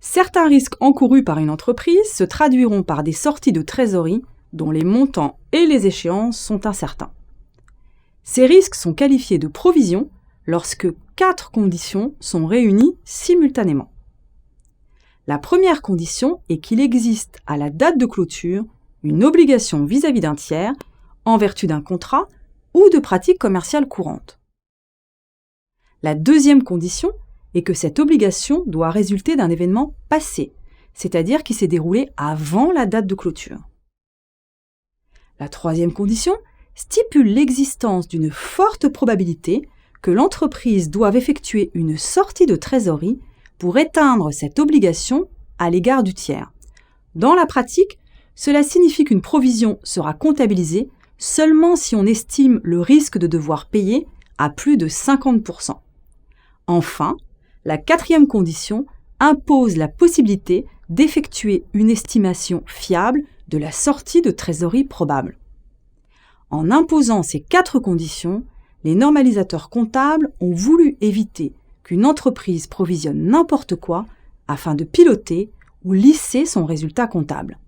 Certains risques encourus par une entreprise se traduiront par des sorties de trésorerie dont les montants et les échéances sont incertains. Ces risques sont qualifiés de provisions lorsque 4 conditions sont réunies simultanément. La première condition est qu'il existe à la date de clôture une obligation vis-à-vis d'un tiers en vertu d'un contrat ou de pratiques commerciales courantes. La deuxième condition est que cette obligation doit résulter d'un événement passé, c'est-à-dire qui s'est déroulé avant la date de clôture. La troisième condition stipule l'existence d'une forte probabilité que l'entreprise doive effectuer une sortie de trésorerie pour éteindre cette obligation à l'égard du tiers. Dans la pratique, cela signifie qu'une provision sera comptabilisée seulement si on estime le risque de devoir payer à plus de 50%. Enfin, la quatrième condition impose la possibilité d'effectuer une estimation fiable de la sortie de trésorerie probable. En imposant ces 4 conditions, les normalisateurs comptables ont voulu éviter qu'une entreprise provisionne n'importe quoi afin de piloter ou lisser son résultat comptable.